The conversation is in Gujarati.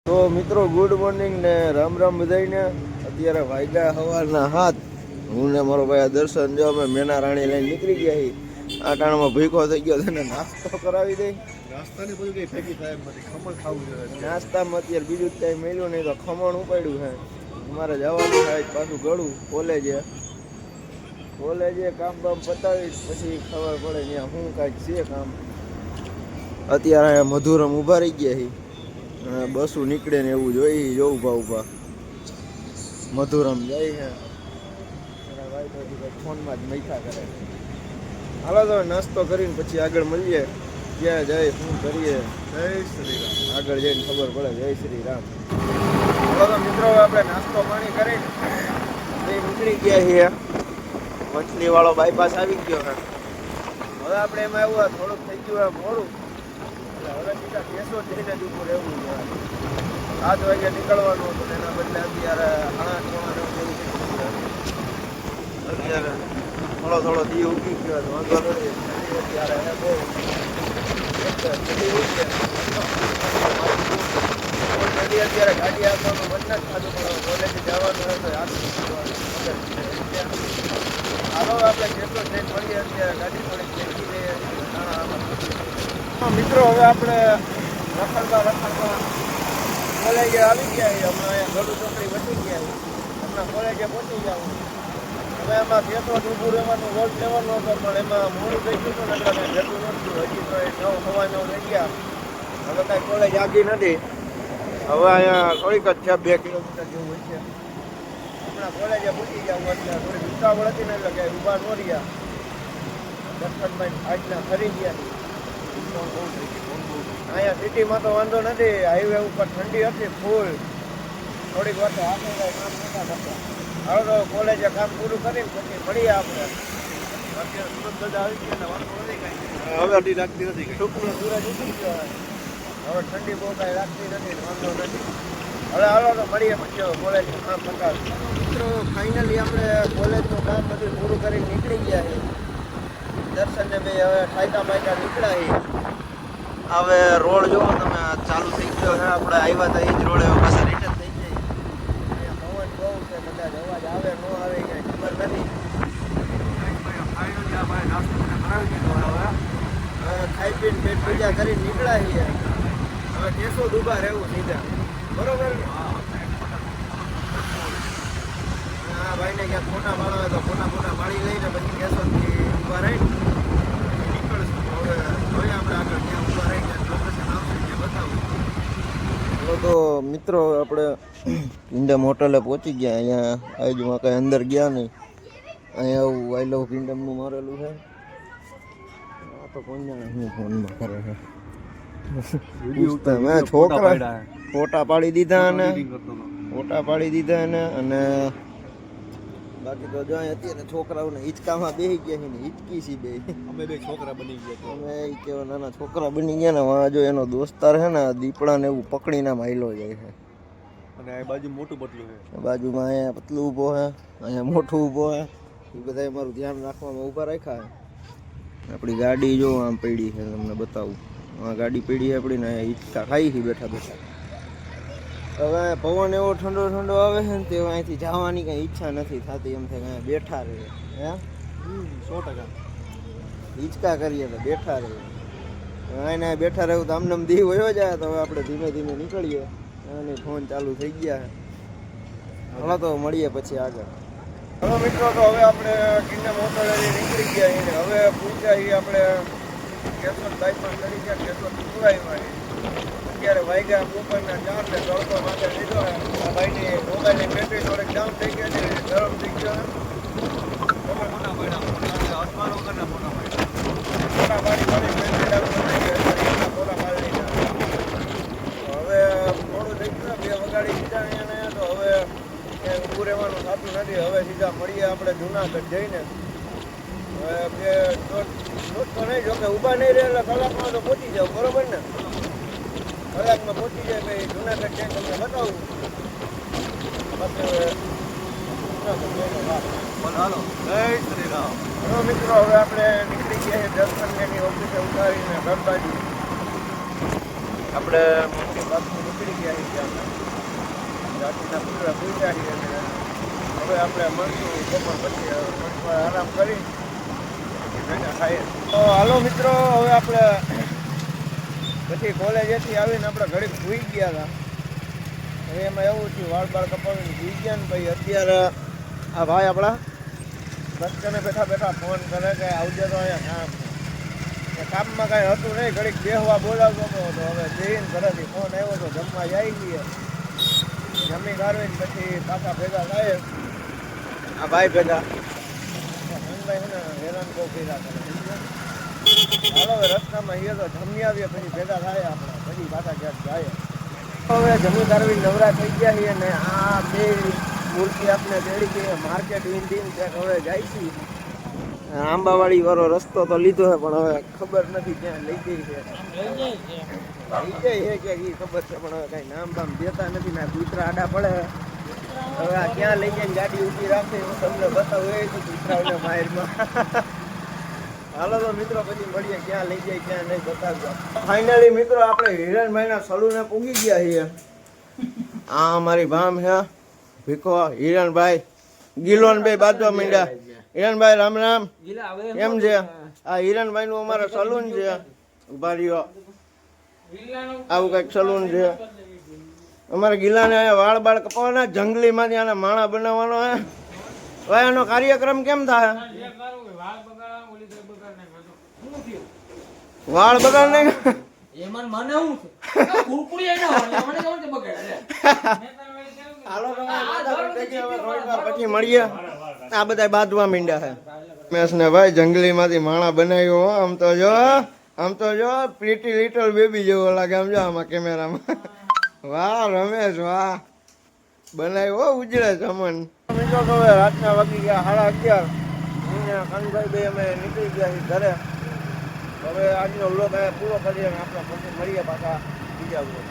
તો મિત્રો ગુડ મોર્નિંગ ને રામ રામ બધાઈને. અત્યારે વાગ્યા સવારના 7. હું ને મારો ભાઈ દર્શન જો અમે મેના રાણી લઈને નીકળી ગયા છીએ. આ ટાણામાં ભૂખો થઈ ગયો છે ને નાસ્તો કરાવી દઈ. નાસ્તાની બધું કઈ ફેંકી થાય એમ નથી. ખમણ ખાવું જોઈએ. નાસ્તામાં અત્યારે બીજું જ કાંઈ મળ્યું નહીં તો ખમણ ઉપાડ્યું છે. અમારે જવાનું થાય પાછું ગળું કોલેજે કામ બામ પતાવી પછી ખબર પડે ત્યાં શું કાંઈક છે કામ. અત્યારે અહીંયા મધુરમ ઊભા રહી ગયા છીએ. બસો નીકળે ને એવું જોઈ જો ઊભા મધુરમ જાય છે. ફોનમાં જ મૈથા કરે. હાલો તો નાસ્તો કરીને પછી આગળ મળીએ. ક્યાં જાય શું કરીએ. જય શ્રી રામ. આગળ જઈને ખબર પડે. જય શ્રી રામ. હાલો તો મિત્રો આપણે નાસ્તો પાણી કરીને નીકળી ગયા છીએ. મછલી વાળો બાયપાસ આવી ગયો છે. હવે આપણે એમાં એવું થોડુંક થઈ ગયું મોડું. હવે સીધા કેસો જઈને જ ઉપર રહેવું છે. 7 વાગે નીકળવાનું હતું એના બદલે અત્યારે 8:30 જેવું અત્યારે થોડો દી ઉગી ગયો વાંધો નથી. અત્યારે બહુ અત્યારે ગાડી આપવાનું મન જ ખાધું પણ કોલેજ જવાનું હાલો આપણે કેસો જઈને મળીએ. અત્યારે ગાડી થોડીક ખેંચી લઈએ. મિત્રો હવે આપણે રખડતા કોલેજે આવી ગયા છીએ. હમણાં અહીંયા ગળું ચોકડી વધી ગયા છીએ. હમણાં કોલેજે પહોંચી જાવ. હવે એમાં કેસો ઊભું રહેવાનું વોટ લેવાનો હતો પણ એમાં મોડું થઈ ગયું હતું ને એટલે કંઈ જતું નહોતું. હજી તો 9:09 થઈ ગયા. હવે કાંઈ કોલેજ આગી નથી. હવે અહીંયા થોડીક જ છે 2 કિલોમીટર જેવું હોય છે. હમણાં કોલેજે પહોંચી જાવ એટલે થોડી ઉતાવળ હતી ને એટલે કંઈ ઊભા ન રહ્યા. દર્શનભાઈ આજના ફરી ગયા. અહીંયા સિટીમાં તો વાંધો નથી. હાઈવે ઉપર ઠંડી હતી ફૂલ. થોડીક વાર તો હાથે કામ નતા કરતા. હવે તો કોલેજે કામ પૂરું કરીને પછી મળીએ આપણે. અત્યારે સુરત બધા આવી ગયા ને વાંધો નથી કાંઈ. હવે ઠંડી લાગતી નથી કાંઈ. ટૂંકનો સૂરજ ઉઠી ગયો. હવે ઠંડી બહુ કાંઈ લાગતી નથી. વાંધો નથી. હવે હાલો તો મળીએ પછી કોલેજ કામ પતાવીએ. મિત્રો ફાઇનલી આપણે કોલેજનું કામ બધું પૂરું કરીને નીકળી ગયા છે. દર્શનને ભાઈ હવે ઠાયકા બાયકા નીકળ્યા છે. હવે રોડ જોવો તમે ચાલુ થઈ ગયો છે. આપણે આવ્યા હતા એ જ રોડે પાછા રિટર્ન થઈ જાય. અહીંયા પવન બહુ છે. કદાચ અવાજ આવે ન આવે કાંઈ ખબર નથી. ખાઈ પીને પેટ પૂજા કરીને નીકળ્યા છીએ. હવે કેસો ઊભા રહેવું સીધા. બરોબર ને? હા ભાઈને ક્યાંક ફોટા પાડવા તો ફોટા પાડી લઈને પછી કેશોથી ઊભા રહી નીકળશું. હવે જોઈએ આપણે આગળ ક્યાં ઊભા રહી ક્યાં લોકેશન આવશે ત્યાં બતાવું. તો મિત્રો આપણે કિંગડમ હોટલે પહોંચી ગયા. અહીંયા આજુમાં કંઈ અંદર ગયા નહીં. અહીંયા આવું આઈ લવ કિંગડમનું મારેલું છે. આ તો કોણ જાણે શું ફોનમાં કરે છે. છોકરા ફોટા પાડી દીધા અને બાકી તો જો અત્યારે છોકરાઓને હિંચકામાં બેસી ગયા છે ને હિચકી સી બે. અમે 2 છોકરા બની ગયા. અમે એ કેવા નાના છોકરા બની ગયા ને. વાં જો એનો દોસ્તાર છે ને દીપડાને એવું પકડીને હાઈલો જાય છે. અને આ બાજુ મોટું બદલું છે. બાજુમાં અહીંયા પતલું ઊભો છે. અહીંયા મોટું ઊભો છે. એ બધા અમારું ધ્યાન રાખવામાં ઊભા રાખ્યા છે. આપણી ગાડી જો આમ પડી છે તમને બતાવું. આ ગાડી પડી આપણી ને હિંચકા ખાઈ છે બેઠા. હવે પવન એવો ઠંડો આવે છે ને તે અહીંથી જવાની કંઈ ઈચ્છા નથી થતી. એમ થાય કે બેઠા રહે. હે 100%. હિંચકા કરીએ તો બેઠા રહે. એને બેઠા રહેવું તો આમને દી વયો જાય. તો હવે આપણે ધીમે ધીમે નીકળીએ. અને ફોન ચાલુ થઈ ગયા છે. હાલો તો મળીએ પછી આગળ. હવે મિત્રો તો હવે આપણે કિંગડમ હોટલે નીકળી ગયા છીએ. હવે પૂછ્યા આપણે કેશોદ બાયપાસ કરી ગયા. કેશોદ પુરાઈમાં અત્યારે વાગ્યા બપોરના 4 ને તડકો માટે લીધો. આ ભાઈની મોબાઈલની બેટરી થોડીક ડાઉન થઈ ગઈ છે. ગરમ થઈ ગયો. ફોટા પાડી બેટરી ડાઉન થઈ ગઈ. ફોટા પાડી લીધા. હવે મોડું થઈ ગયું. 2 વગાડી દીધા અહીંયા તો હવે ક્યાંય ઊભું રહેવાનું થતું નથી. હવે સીધા મળીએ આપણે જુનાગઢ જઈને. હવે 2 તો નહીં જો કે ઊભા નહીં રહે એટલે કલાકમાં તો પહોંચી જાવ. બરોબર ને? કલાકમાં પહોંચી જાય ભાઈ. જુનાગઢ જઈને તમને બતાવું. હાલો જય શ્રી રામ. મિત્રો હવે આપણે નીકળી ગયા છીએ દર્શનની ઓફિસે ઉતારીને ઘર બાજુ. આપણે મોટી બાજુ નીકળી ગયા છીએ. રાતના પૂરા પૂજા છીએ અને હવે આપણે મળશું બપોર પછી હવે આરામ કરી પછી ભેગા ખાઈએ. તો હાલો મિત્રો, હવે આપણે પછી કોલેજેથી આવીને આપણે ઘડીક સૂઈ ગયા હતા. હવે એમાં એવું થયું વાળ બાળ કપાવીને સૂઈ ગયા ને ભાઈ અત્યારે આ ભાઈ આપણા રસ્તે બેઠા બેઠા ફોન કરે કે આવજે તો અહીંયા કામમાં કાંઈ હતું નહીં, ઘડીક બેહવા બોલાવતો હતો. તો હવે જઈને ઘરેથી ફોન આવ્યો તો જમવા જઈ ગઈએ, જમી કાઢવીને પછી પાછા ભેગા થાય આ ભાઈ ભેગા મનભાઈ ને હેરાન બહુ કર્યા કરે. હાલો હવે રસ્તામાં એ તો જમી આવીએ પછી ભેગા થાય આપણે, પછી પાછા ક્યાંક જાય. હવે જમી કાઢવીને નવરા થઈ ગયા છીએ ને આ બે મૂર્તિ આપણે તેડી ગઈ માર્કેટ ઇન્ડિયન ક્યાંક હવે જાય છે. આંબાવાડી વાળો રસ્તો તો લીધો છે પણ હવે ખબર નથી ક્યાં લઈ ગઈ છે. લઈ જાય છે કે એ ખબર છે પણ હવે કઈ નામ બામ દેતા નથી ને કૂતરા આડા પડે. હવે આ ક્યાં લઈ જઈને ગાડી ઊભી રાખે હું તમને બતાવું એ તો કૂતરાઓને મારમાં. હાલો તો મિત્રો પછી મળીએ ક્યાં લઈ જાય ક્યાં નહીં બતાવજો. ફાઇનલી મિત્રો આપણે હિરણભાઈના સલૂને પૂગી ગયા છીએ. આ અમારી ભામ છે ભીખો હિરણભાઈ ગિલોનભાઈ બાજવા માંડ્યા. હિરણભાઈ રામ રામ, કેમ છે? આ હિરણભાઈ નું અમારે સલૂન છે. ઉભા રહ્યો, આવું કઈક સલૂન છે અમારે. ગિલાને વાળ બાળ કપાવવાના, જંગલી માંથી આને માણા બનાવવાનો હે. હવે એનો કાર્યક્રમ કેમ થાય? વાળ બગાડ નહીં પછી મળીએ. આ બધા બાંધવા માંડ્યા છે મેસ ને ભાઈ, જંગલી માંથી માણા બનાવ્યો. આમ તો જો પ્રીટી લિટલ બેબી જેવો લાગે આમ જો આમાં કેમેરામાં. વાહ રમેશ વાહ, બનાવ્યો ઉજળે ચમન. મિત્રો તો હવે રાતના વાગી ગયા 11:30. કાનભાઈ બે અમે નીકળી ગયા છીએ ઘરે. હવે આજનો વ્લોગ પૂરો કરીએ આપણે પછી મળીએ પાછા બીજા વ્લોગ.